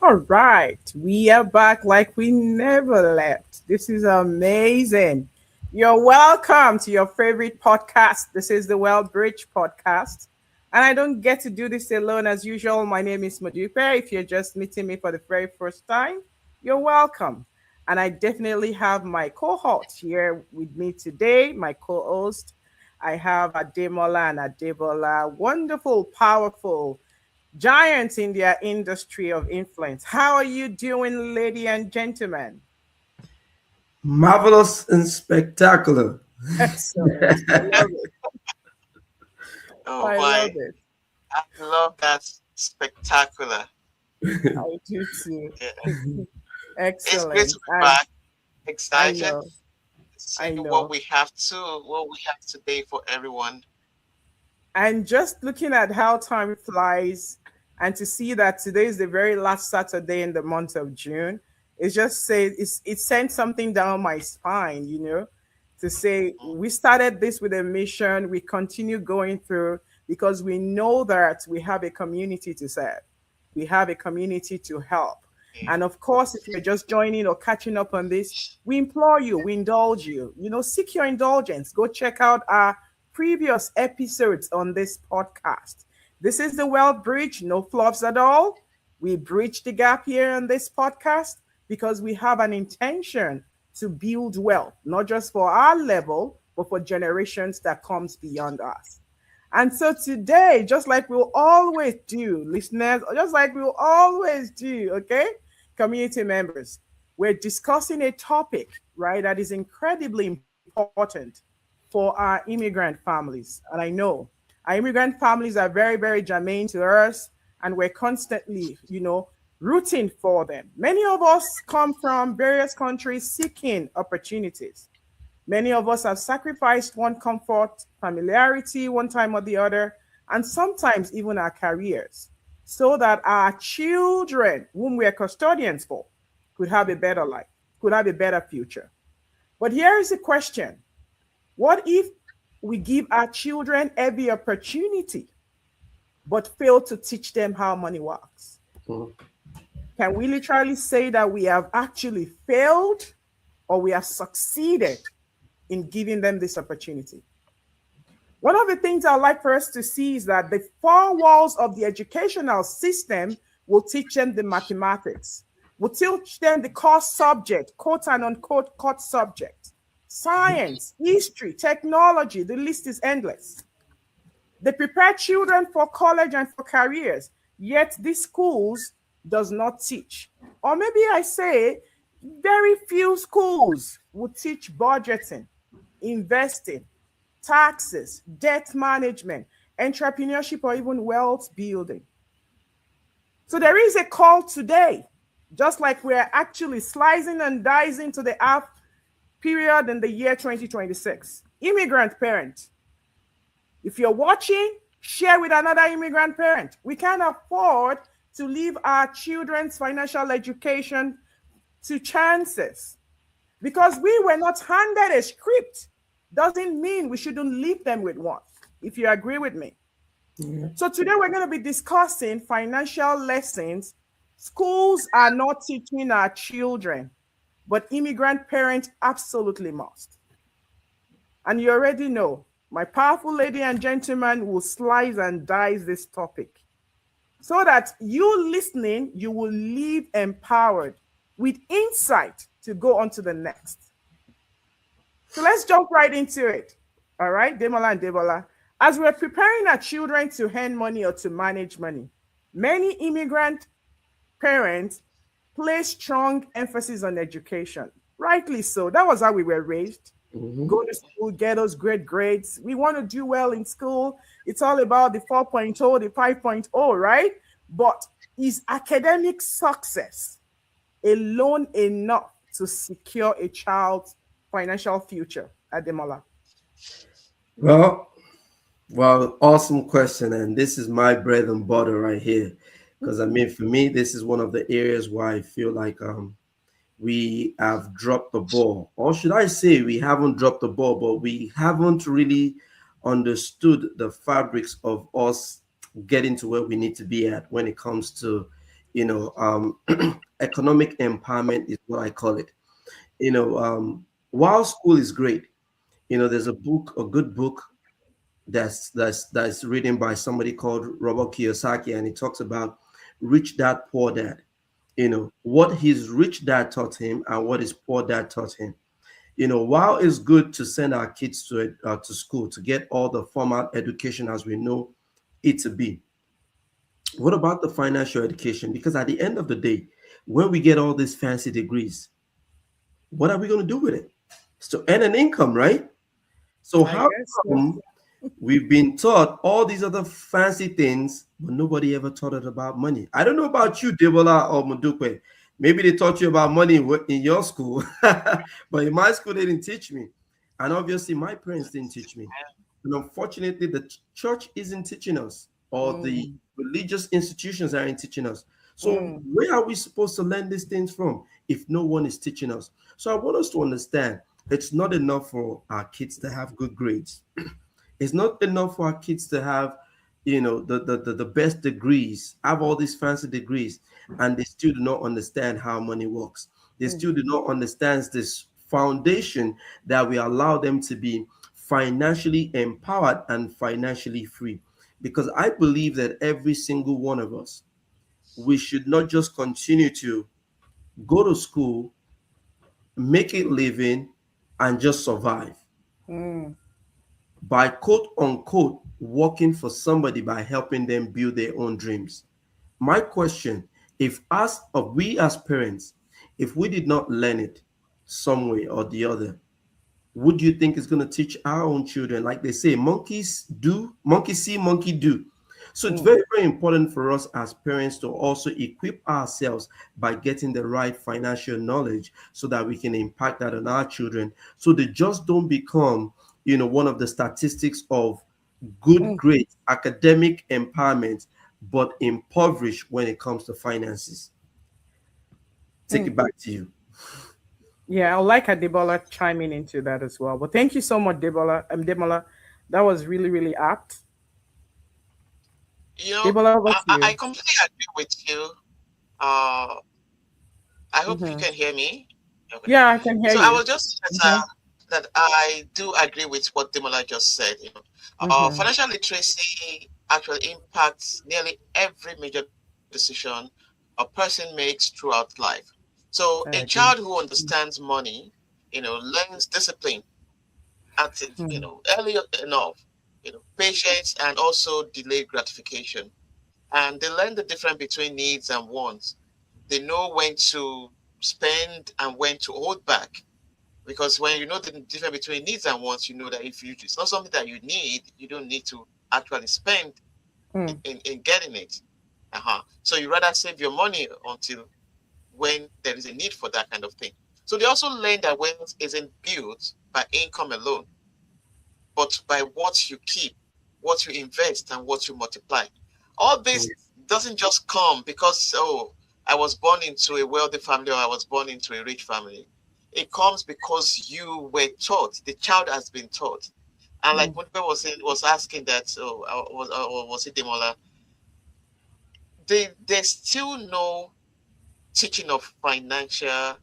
All right, we are back like we never left. This is amazing. You're welcome to your favorite podcast. This is the Well Bridge podcast. And I don't get to do this alone as usual. My name is Madupe. If you're just meeting me for the very first time, you're welcome. And I definitely have my cohort here with me today, my co host. I have Ademola and Adebola, wonderful, powerful giants in their industry of influence. How are you doing, ladies and gentlemen? Marvelous and spectacular. Excellent. I love it. Oh I love boy, it. I love that spectacular. I do too. Yeah. It's great Excellent. to be back. I Excited know. to see I what know. we have what we have today for everyone. And just looking at how time flies and to see that today is the very last Saturday in the month of June, it just says it sent something down my spine, to say Mhm. we started this with a mission, we continue going through because we know that we have a community to serve. We have a community to help. Yeah. And of course, if you're just joining or catching up on this, we implore you, we indulge you, seek your indulgence. Go check out our previous episodes on this podcast. This is the Well Bridge, no fluffs at all. We bridge the gap here on this podcast because we have an intention to build wealth, not just for our level, but for generations that comes beyond us. And so today, just like we'll always do, listeners, just like we'll always do, okay, community members, we're discussing a topic, right, that is incredibly important for our immigrant families. And I know our immigrant families are very, very germane to us, and we're constantly, rooting for them. Many of us come from various countries seeking opportunities. Many of us have sacrificed one comfort, familiarity, one time or the other, and sometimes even our careers, so that our children, whom we are custodians for, could have a better life, could have a better future. But here is the question: what if we give our children every opportunity, but fail to teach them how money works? Can we literally say that we have actually failed or we have succeeded in giving them this opportunity? One of the things I'd like for us to see is that the four walls of the educational system will teach them the mathematics, will teach them the core subject, quote and unquote core subject, science, history, technology, the list is endless. They prepare children for college and for careers, yet these schools does not teach. Or maybe I say very few schools will teach budgeting, investing, taxes, debt management, entrepreneurship, or even wealth building. So there is a call today, just like we're actually slicing and dicing to the half period in the year 2026. Immigrant parent, if you're watching, share with another immigrant parent. We can't afford to leave our children's financial education to chances. Because we were not handed a script doesn't mean we shouldn't leave them with one, if you agree with me. Yeah. So today we're going to be discussing financial lessons schools are not teaching our children, but immigrant parents absolutely must. And you already know, my powerful lady and gentleman will slice and dice this topic so that you listening, you will leave empowered with insight to go on to the next. So let's jump right into it. All right, Demola and Debola. As we're preparing our children to earn money or to manage money, many immigrant parents place strong emphasis on education. Rightly so. That was how we were raised. Mhm. Go to school, get us great grades. We want to do well in school. It's all about the 4.0, the 5.0, right? But is academic success alone enough to secure a child's financial future, Ademola? Well, well, awesome question, and this is my bread and butter right here. Because I mean, for me, this is one of the areas where I feel like we have dropped the ball, or should I say, we haven't dropped the ball, but we haven't really understood the fabrics of us getting to where we need to be at when it comes to economic empowerment is what I call it. While school is great, there's a good book that's written by somebody called Robert Kiyosaki, and he talks about rich dad, poor dad. What his rich dad taught him and what his poor dad taught him. While it's good to send our kids to school to get all the formal education as we know it to be, what about the financial education? Because at the end of the day, when we get all these fancy degrees, what are we going to do with it? It's to earn an income, right? So I how guess so. come we've been taught all these other fancy things, but nobody ever taught us about money? I don't know about you, Debola or Mudukwe. Maybe they taught you about money in your school, but in my school, they didn't teach me. And obviously, my parents didn't teach me. And unfortunately, the church isn't teaching us, or the Mm, religious institutions aren't teaching us. So, mm, where are we supposed to learn these things from if no one is teaching us? So, I want us to understand it's not enough for our kids to have good grades. It's not enough for our kids to have, the best degrees, have all these fancy degrees, and they still do not understand how money works. They mm, still do not understand this foundation that we allow them to be financially empowered and financially free. Because I believe that every single one of us, we should not just continue to go to school, make a living, and just survive mm, by quote unquote working for somebody by helping them build their own dreams. My question, if us or we as parents, if we did not learn it some way or the other, would you think it's going to teach our own children? Like they say, monkeys do, monkey see, monkey do. So it's mm, very, very important for us as parents to also equip ourselves by getting the right financial knowledge so that we can impact that on our children. So they just don't become, one of the statistics of good mm, grades, academic empowerment, but impoverished when it comes to finances. Take mm. it back to you. Yeah, I'd like Debola chiming into that as well. But thank you so much, Demola. That was really, really apt. You know, Debola, over to I you. completely agree with you. Uh, I hope you Hmm. can hear me. Okay. Yeah, I can hear So I you. was just Hmm. that I do agree with what Demola just said. Hmm. Financial literacy actually impacts nearly every major decision a person makes throughout life. So a I child agree. who understands money, learns discipline at Mm, early enough, patience and also delayed gratification. And they learn the difference between needs and wants. They know when to spend and when to hold back. Because when you know the difference between needs and wants, you know that if it's not something that you need, you don't need to actually spend mm, in getting it. So you rather save your money until when there is a need for that kind of thing. So they also learn that wealth isn't built by income alone, but by what you keep, what you invest, and what you multiply. All this doesn't just come because, oh, I was born into a wealthy family or I was born into a rich family. It comes because you were taught, the child has been taught. And like mm, Mutbe was asking that, was it Demola? There's still no teaching of financial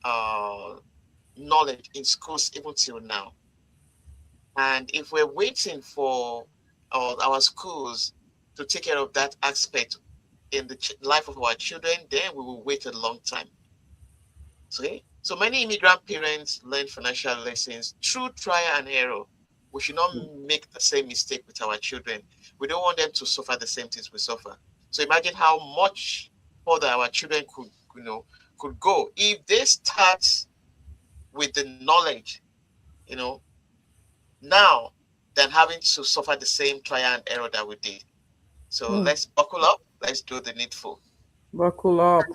uh, knowledge in schools even till now. And if we're waiting for our schools to take care of that aspect in the life of our children, then we will wait a long time. Okay? So many immigrant parents learn financial lessons through trial and error. We should not make the same mistake with our children. We don't want them to suffer the same things we suffer. So imagine how much further our children could go if they start with the knowledge, you know, now than having to suffer the same trial and error that we did. So mm. let's buckle up. Let's do the needful. Buckle up.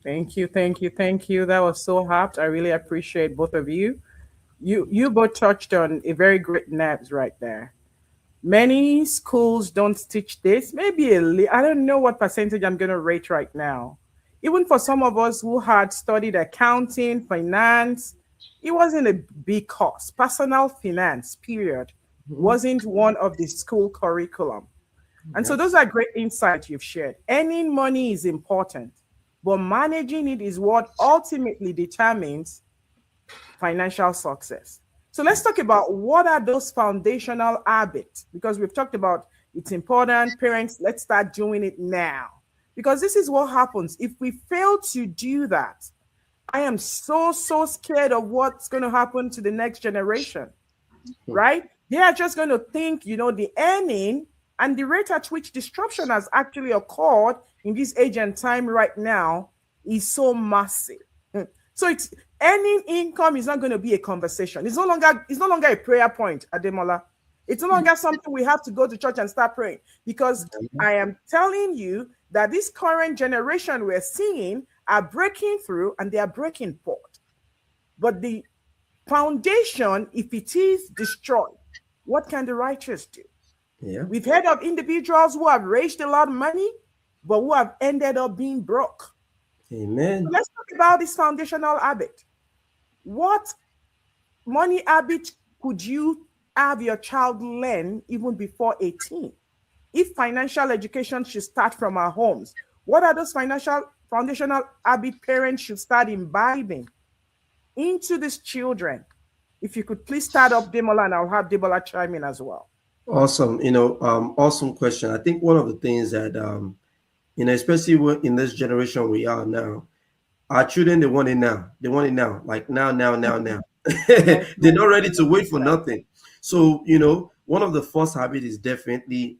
Thank you, thank you, thank you. That was so apt. I really appreciate both of you. You both touched on a very great nerves right there. Many schools don't teach this. Maybe I don't know what percentage I'm going to rate right now. Even for some of us who had studied accounting, finance, it wasn't a big course. Personal finance, period, Mhm. wasn't one of the school curriculum. And so Yeah. those are great insights you've shared. Earning money is important, but managing it is what ultimately determines financial success. So let's talk about what are those foundational habits, because we've talked about it's important. Parents, let's start doing it now. Because this is what happens if we fail to do that. I am so scared of what's going to happen to the next generation, right? They are just going to think, the earning and the rate at which disruption has actually occurred in this age and time right now is so massive. So it's earning income is not going to be a conversation. It's no longer a prayer point, Ademola. It's no longer something we have to go to church and start praying, because I am telling you that this current generation we're seeing are breaking through and they are breaking forth. But the foundation, if it is destroyed, what can the righteous do? Yeah. We've heard of individuals who have raised a lot of money, but who have ended up being broke. So Amen. let's talk about this foundational habit. What money habit could you have your child learn even before 18? If financial education should start from our homes, what are those financial foundational habit parents should start imbibing into these children? If you could please start up, Demola, and I'll have Demola chime in as well. Awesome. Awesome question. I think one of the things that especially in this generation we are now, our children, they want it now. They want it now, like now, now, now, now. They're not ready to wait for nothing. So, one of the first habits is definitely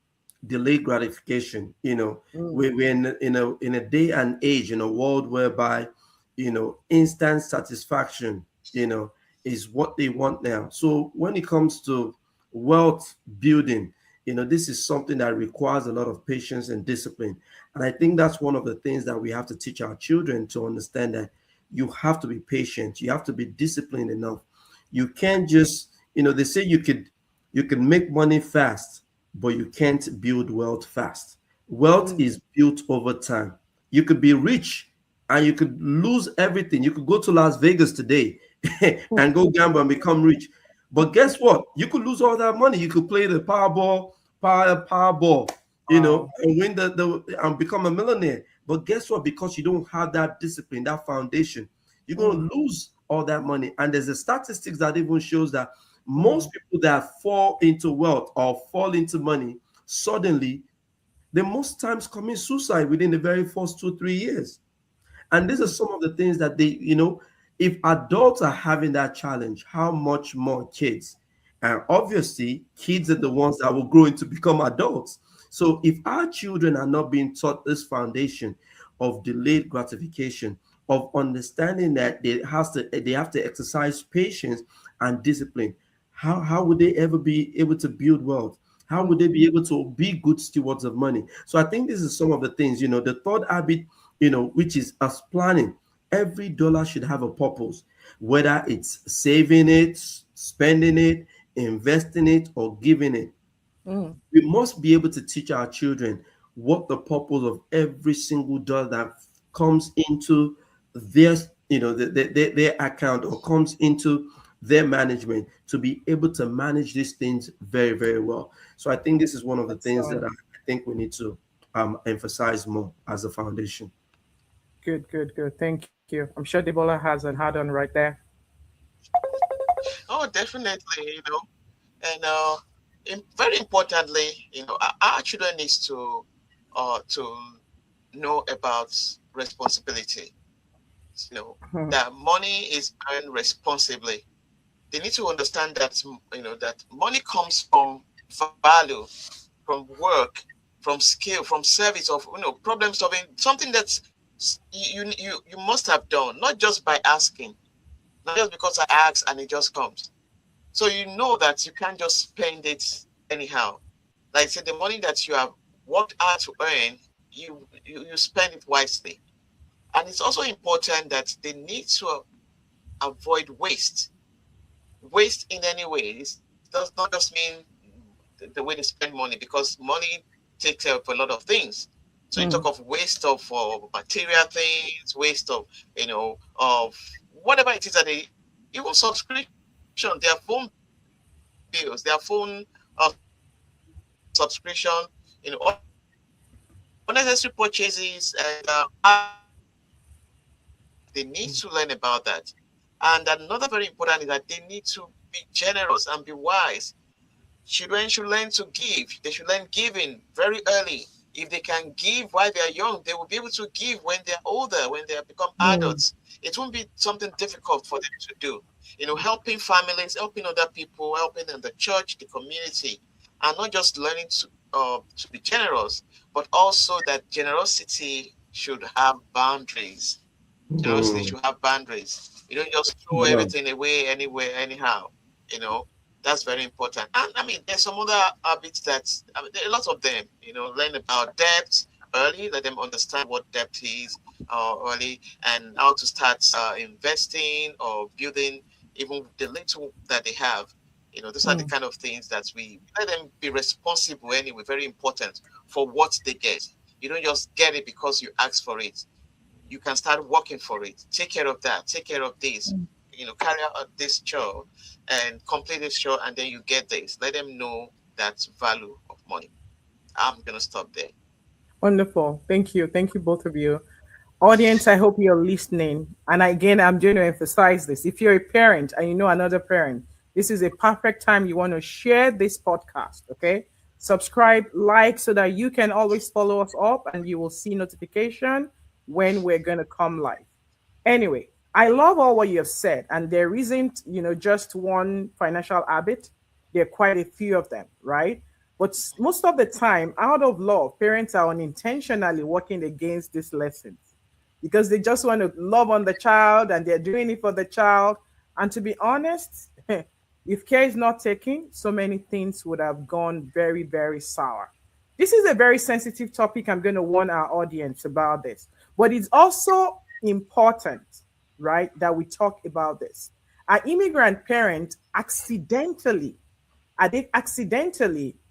delayed gratification. We're in a day and age, in a world whereby, instant satisfaction, is what they want now. So when it comes to wealth building, this is something that requires a lot of patience and discipline. And I think that's one of the things that we have to teach our children, to understand that you have to be patient, you have to be disciplined enough. You can't just, they say you can make money fast, but you can't build wealth fast. Wealth Mm, is built over time. You could be rich and you could lose everything. You could go to Las Vegas today mm. and go gamble and become rich. But guess what? You could lose all that money. You could play the Powerball, Wow. and win and become a millionaire. But guess what? Because you don't have that discipline, that foundation, you're Mm, going to lose all that money. And there's a statistics that even shows that mm, most people that fall into wealth or fall into money suddenly, they most times commit suicide within the very first 2 3 years. And these are mm, some of the things that if adults are having that challenge, how much more kids? And obviously, kids are the ones that will grow into become adults. So if our children are not being taught this foundation of delayed gratification, of understanding that they have to exercise patience and discipline, how would they ever be able to build wealth? How would mm, they be able to be good stewards of money? So I think this is some of the things, the third habit, which is us planning. Every dollar should have a purpose, whether it's saving it, spending it, investing it, or giving it. mm, We must be able to teach our children what the purpose of every single dollar that comes into their, their account, or comes into their management, to be able to manage these things very, very well. So I think this is one of the things that excellent. I think we need to emphasize more as a foundation. Good. Thank you. I'm sure Debola has an add-on right there. Oh, definitely, and very importantly, our children needs to know about responsibility. Hmm, That money is earned responsibly. They need to understand that that money comes from value, from work, from skill, from service, of problem solving, something that's you must have done, not just by asking, not just because I ask and it just comes. So you know that you can't just spend it anyhow. Like I said, the money that you have worked hard to earn, you spend it wisely. And it's also important that they need to avoid waste. Waste in any way. It does not just mean the way they spend money, because money takes care of a lot of things. So you talk mm, of waste of material things, waste of of whatever it is that they, even subscription, their phone bills, their phone subscription, they spend money on it. Unnecessary purchases and they need to learn about that. And another very important is that they need to be generous and be wise. Children should learn to give. They should learn giving very early. If they can give while they're young, they will be able to give when they're older, when they become Mm, adults. It won't be something difficult for them to do. Helping families, helping other people, helping in the church, the community, and not just learning to be generous, but also that generosity should have boundaries. Generosity Mm. should have boundaries. You don't just throw Wow. everything away anywhere, anyhow. You know, that's very important. And I mean, there's some other habits that, I mean, there are a lot of them. Learn about debt early, let them understand what debt is early, and how to start investing or building even the little that they have. Those are the mm, kind of things that we let them be responsible anyway, very important for what they get. You don't just get it because you ask for it. You can start working for it. Take care of that. Take care of this. mm. Carry out this chore and complete this chore, and then you get this. Let them know that value of money. I'm gonna stop there. Wonderful. Thank you. Thank you, both of you. Audience, I hope you're listening. And again, I'm going to emphasize this. If you're a parent and you know another parent, this is a perfect time you want to share this podcast. Okay. Subscribe, like, so that you can always follow us up and you will see notification when we're going to come live. Anyway, I love all what you have said, and there isn't, just one financial habit. There are quite a few of them, right? But most of the time, out of love, parents are unintentionally working against these lessons because they just want to love on the child and they're doing it for the child. And to be honest, if care is not taken, so many things would have gone very, very sour. This is a very sensitive topic. I'm going to warn our audience about this. But it's also important, right, that we talk about this. Are immigrant parents accidentally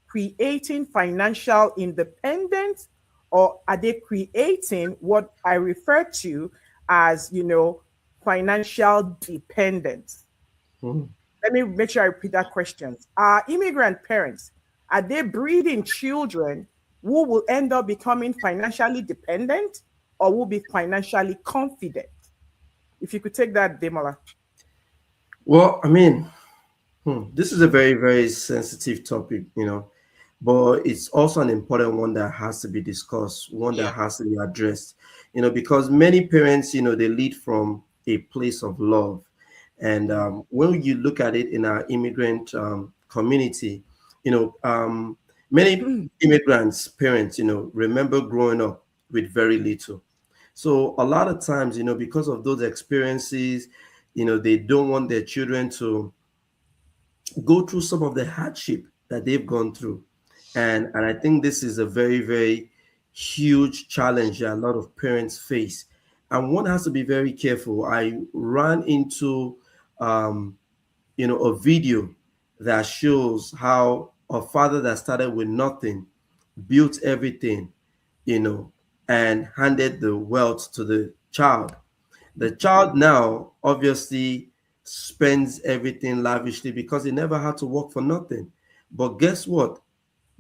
creating financial independence, or are they creating what I refer to as, financial dependence? Mm. Let me make sure I repeat that question. Are immigrant parents, are they breeding children who will end up becoming financially dependent or will be financially confident? If you could take that, Demola. Well, I mean, this is a very, very sensitive topic, but it's also an important one that has to be discussed, one that Yeah. has to be addressed, because many parents, they lead from a place of love. And when you look at it in our immigrant community, you know, um, many immigrants' parents, remember growing up with very little. So a lot of times, because of those experiences, they don't want their children to go through some of the hardship that they've gone through. And I think this is a very, very huge challenge that a lot of parents face. And one has to be very careful. I ran into a video that shows how a father that started with nothing built everything, you know, and handed the wealth to the child. The child now obviously spends everything lavishly because he never had to work for nothing. But guess what?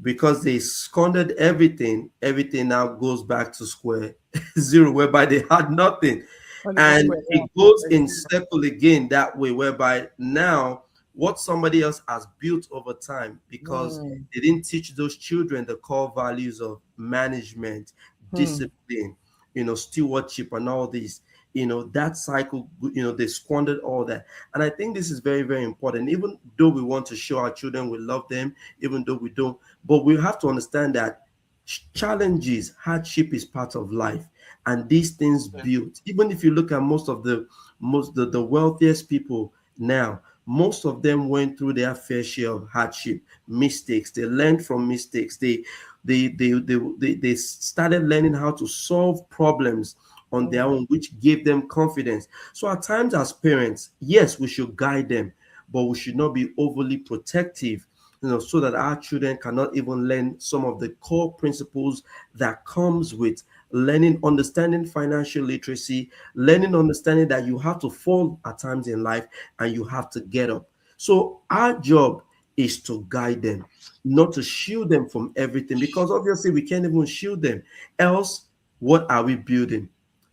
Because they squandered everything, everything now goes back to square zero, whereby they had nothing. Oliver And Square, it goes yeah. in circle again that way, whereby now what somebody else has built over time, because Mm, they didn't teach those children the core values of management, mm, discipline, stewardship, and all these. That cycle, they squandered all that. And I think this is very, very important. Even though we want to show our children we love them, even though we don't, but we have to understand that challenges, hardship is part of life, and these things Yeah. build. Even if you look at the wealthiest people now, most of them went through their fair share of hardship, mistakes. They learned from mistakes. They started learning how to solve problems on their mm, own, which gave them confidence. So at times as parents, yes, we should guide them, but we should not be overly protective, so that our children cannot even learn some of the core principles that comes with learning, understanding financial literacy, learning, understanding that you have to fall at times in life and you have to get up. So our job is to guide them, not to shield them from everything, because obviously we can't even shield them. Else, what are we building?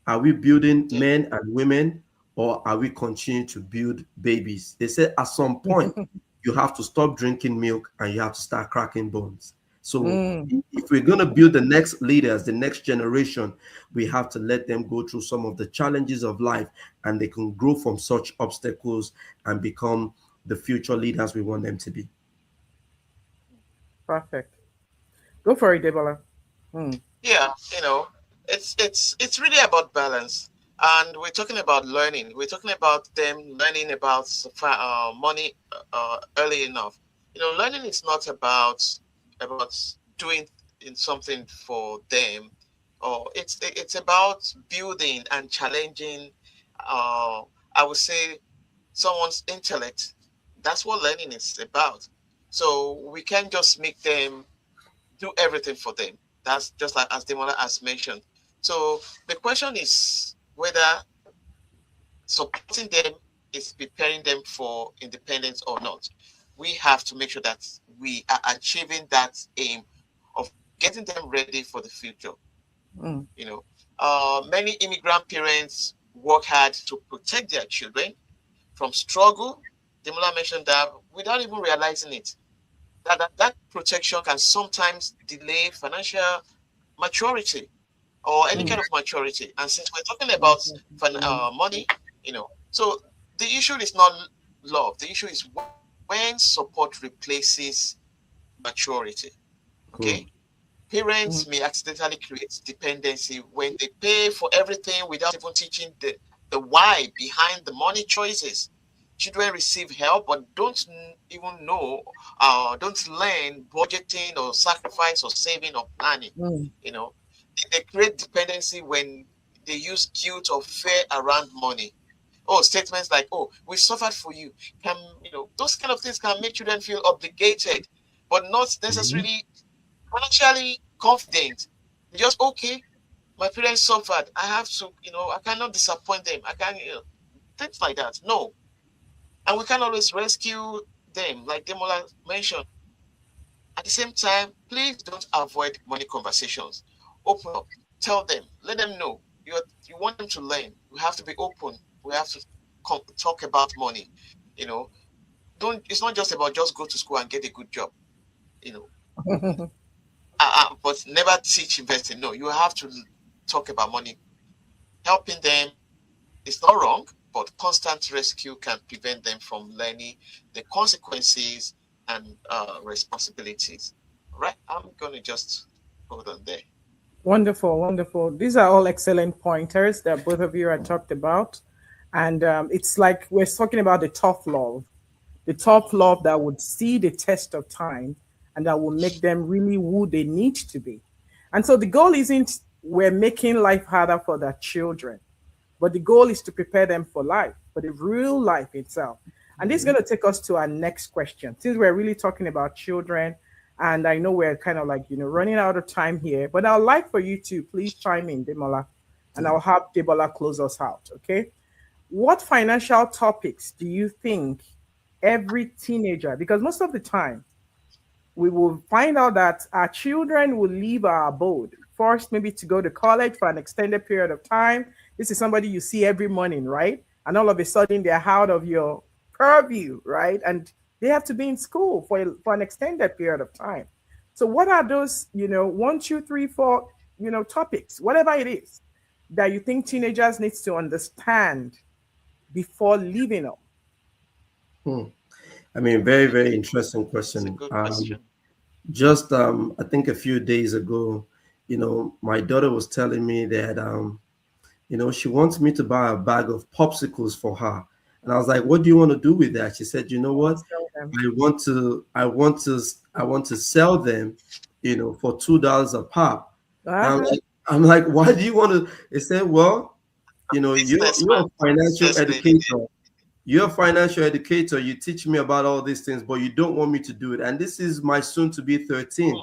Are we building Yeah. men and women, or are we continuing to build babies? They said at some point you have to stop drinking milk and you have to start cracking bones. So Mm, if we're going to build the next leaders, the next generation, we have to let them go through some of the challenges of life, and they can grow from such obstacles and become the future leaders we want them to be. perfect. Go for it, Debola. Mm, Yeah, it's really about balance, and we're talking about learning. We're talking about them learning about money early enough. Learning is not about doing in something for them, or it's about building and challenging. I would say someone's intellect. That's what learning is about. So we can't just make them do everything for them. That's just like as Demola has mentioned. So the question is whether supporting them is preparing them for independence or not. We have to make sure that we are achieving that aim of getting them ready for the future. mm, You know, many immigrant parents work hard to protect their children from struggle. Demola mentioned that without even realizing it. That protection can sometimes delay financial maturity or any mm, kind of maturity. And since we're talking about mm, money, so the issue is not love. The issue is when support replaces maturity. Okay, Hmm. parents mm, may accidentally create dependency when they pay for everything without even teaching the why behind the money choices. Children receive help but don't even know, don't learn budgeting or sacrifice or saving or planning. mm, You know, they create dependency when they use guilt or fear around money. Oh, statements like, "Oh, we suffered for you," can those kind of things can make children feel obligated, but not Mhm. necessarily financially confident. Just okay, my parents suffered. I have to, I cannot disappoint them. I can't, things like that. No, and we can always rescue them, like Demola mentioned. At the same time, please don't avoid money conversations. Open up, tell them, let them know you want them to learn. We have to be open. We have to talk about money. You know, don't. It's not just about just go to school and get a good job. You know, but never teach investing. No, you have to talk about money. Helping them is not wrong, but constant rescue can prevent them from learning the consequences and responsibilities. All right, I'm going to just hold on there. Wonderful, wonderful. These are all excellent pointers that both of you have talked about. And it's like we're talking about the tough love that would see the test of time and that will make them really who they need to be. And so the goal isn't we're making life harder for their children, but the goal is to prepare them for life, for the real life itself. And this is going to take us to our next question. Since we're really talking about children, and I know we're kind of like, running out of time here, but I'd like for you to please chime in, Demola, and I'll have Debola close us out, okay? What financial topics do you think every teenager, because most of the time, we will find out that our children will leave our abode first, maybe to go to college for an extended period of time. This is somebody you see every morning, right? And all of a sudden they're out of your purview, right? And they have to be in school for an extended period of time. So what are those, one, two, three, four, topics, whatever it is, that you think teenagers needs to understand before leaving them? Hmm. I mean, very, very Okay, interesting it's a question. good question. Just I think a few days ago, my daughter was telling me that she wants me to buy a bag of popsicles for her. And I was like, what do you want to do with that? She said, you know I'll what? tell them. I want to sell them, for $2 a pop. And Uh-huh. I'm like, why do you want to? They said, well, you're Businessman, a financial business lady. educator. You're a financial educator. You teach me about all these things, but you don't want me to do it. And this is my soon to be 13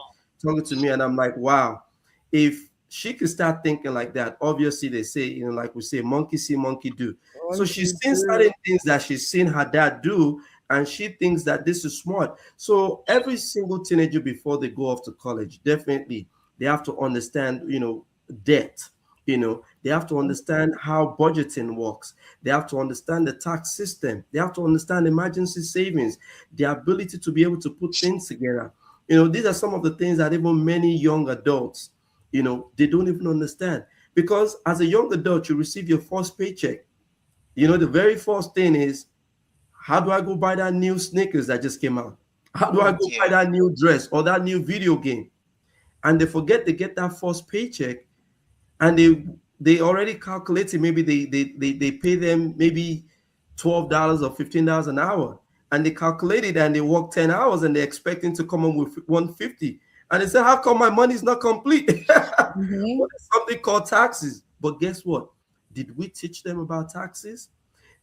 talking to me. And I'm like, wow, if she could start thinking like that, obviously they say, like we say, monkey see, monkey do. So Won't you she's seen do? certain things that she's seen her dad do. and she thinks that this is smart. So every single teenager before they go off to college, definitely they have to understand, debt. They have to understand how budgeting works. They have to understand the tax system. They have to understand emergency savings, the ability to be able to put things together. These are some of the things that even many young adults, they don't even understand. Because as a young adult, you receive your first paycheck. The very first thing is, how do I go buy that new sneakers that just came out? How do I go buy Yeah. that new dress or that new video game? And they forget to get that first paycheck, and they already calculated, maybe they pay them maybe $12 or $15 an hour, and they calculated and they work 10 hours and they're expecting to come on with 150, and they say, how come my money is not complete? Mm-hmm. Well, there's something called taxes. But guess what? Did we teach them about taxes?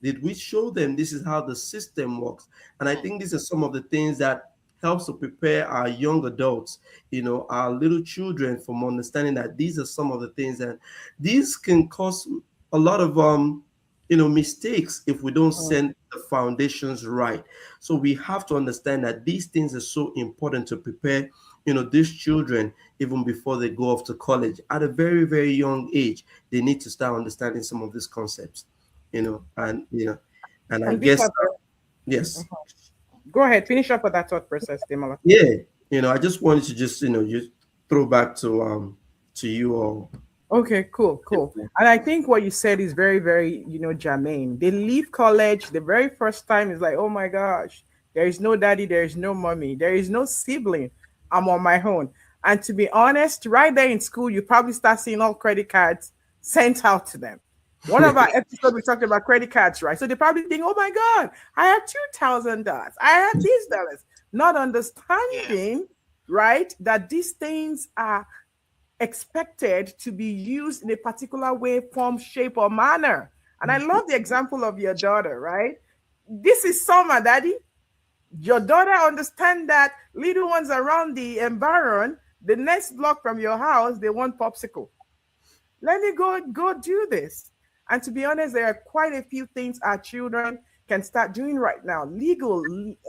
Did we show them this is how the system works? And I Mm. think these are some of the things that helps to prepare our young adults, our little children, from understanding that these are some of the things that these can cause a lot of mistakes if we don't send the foundations right. So we have to understand that these things are so important to prepare these children even before they go off to college at a very, very young age. They need to start understanding some of these concepts, and I And these guess are the, yes. go ahead, finish up with that thought process, Demola. Yeah, I just wanted to just just throw back to you all. Okay, cool, cool. And I think what you said is very, very, germane. They leave college the very first time is like, oh my gosh, there is no daddy, there is no mommy, there is no sibling. I'm on my own. And to be honest, right there in school, you probably start seeing all credit cards sent out to them. One of our episodes we talked about credit cards, right? So they probably think, oh my God, I have $2,000. I have these dollars. Not Yeah. understanding, right, that these things are expected to be used in a particular way, form, shape, or manner. And I love the example of your daughter, right? This is summer, daddy. Your daughter understand that little ones around the environment, the next block from your house, they want popsicle. Let me go do this. And to be honest, there are quite a few things our children can start doing right now, legal,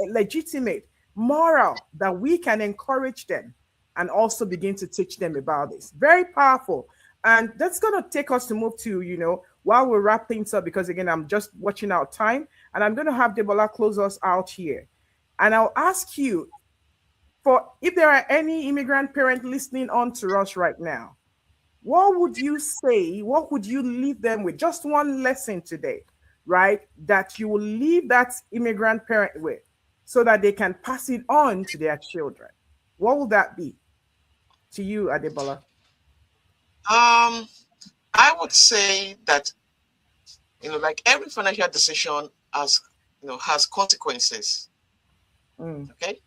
legitimate, moral, that we can encourage them and also begin to teach them about this. Very powerful. And that's going to take us to move to, while we wrap things up, because again, I'm just watching our time, and I'm going to have Debola close us out here. And I'll ask you, for if there are any immigrant parent listening on to us right now, what would you say? What would you leave them with? Just one lesson today, right? That you will leave that immigrant parent with so that they can pass it on to their children. What will that be to you, Adebola? Um, I would say that, like every financial decision has consequences. Mm, Okay.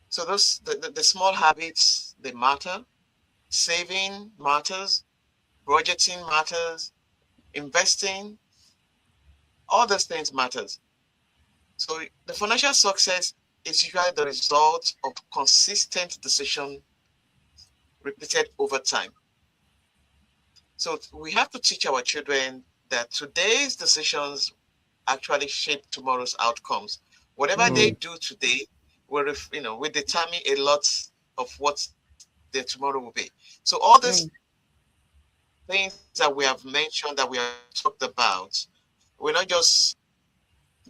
So the small habits, they matter. Saving matters, budgeting matters, investing, all those things matters. So the financial success is usually the result of consistent decision repeated over time. So we have to teach our children that today's decisions actually shape tomorrow's outcomes. Whatever mm, they do today will determine a lot of what their tomorrow will be. So all these mm, things that we have mentioned, that we have talked about, we're not just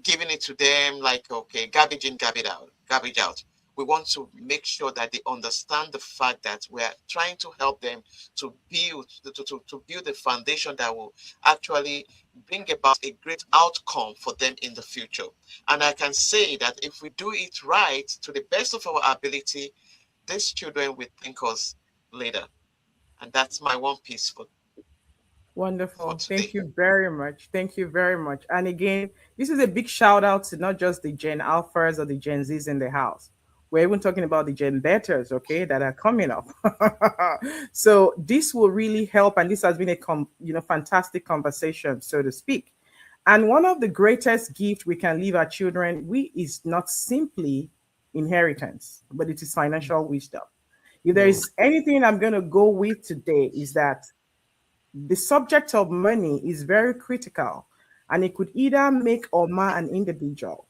giving it to them like, okay, garbage in, garbage out, garbage out. We want to make sure that they understand the fact that we are trying to help them to build a foundation that will actually bring about a great outcome for them in the future. And I can say that if we do it right to the best of our ability, these children will thank us later. And that's my one piece for wonderful. today. Thank you very much. Thank you very much. And again, this is a big shout out to not just the Gen Alphas or the Gen Zs in the house. We're even talking about the Gen Betters, okay, that are coming up. So this will really help, and this has been a fantastic conversation, so to speak. And one of the greatest gifts we can leave our children, we is not simply inheritance, but it is financial wisdom. If there Mm. is anything I'm going to go with today, is that the subject of money is very critical, and it could either make or mar an individual.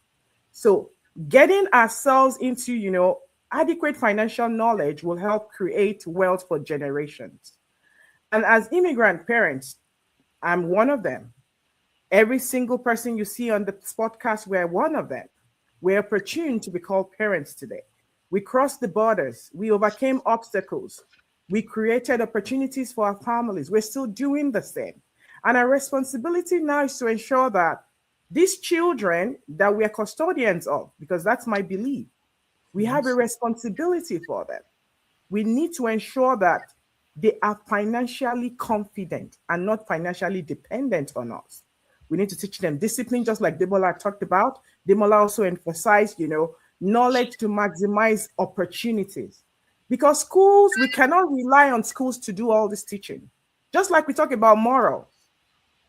So getting ourselves into, adequate financial knowledge will help create wealth for generations. And as immigrant parents, I'm one of them. Every single person you see on the podcast, we're one of them. We're opportune to be called parents today. We crossed the borders. We overcame obstacles. We created opportunities for our families. We're still doing the same. And our responsibility now is to ensure that these children that we are custodians of, because that's my belief, we have a Yes. responsibility for them. We need to ensure that they are financially confident and not financially dependent on us. We need to teach them discipline, just like Demola talked about. Demola also emphasized, knowledge to maximize opportunities. Because schools, we cannot rely on schools to do all this teaching. Just like we talk about moral,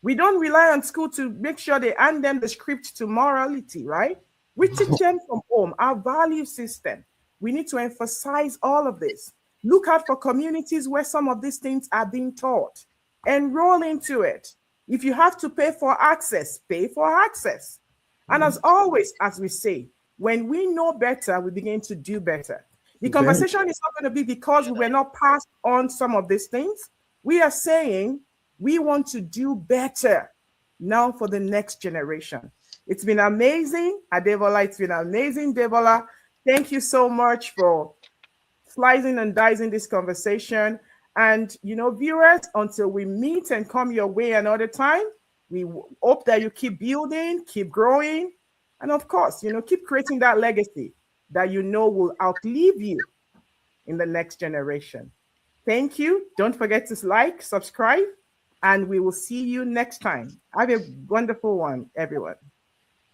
we don't rely on school to make sure they hand them the script to morality, right? We teach them from home, our value system. We need to emphasize all of this. Look out for communities where some of these things are being taught. Enroll into it. If you have to pay for access, pay for access. And as always, as we say, when we know better, we begin to do better. The Very. conversation is not going to be because we Yeah. were not passed on some of these things. We are saying we want to do better now for the next generation. It's been amazing, Adevola. It's been amazing, Devola. Thank you so much for slicing and dicing this conversation. And, viewers, until we meet and come your way another time, we hope that you keep building, keep growing, and of course, keep creating that legacy that will outlive you in the next generation. Thank you. Don't forget to like, subscribe, and we will see you next time. Have a wonderful one, everyone.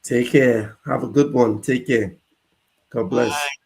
Take care. Have a good one. Take care. God bless. Bye.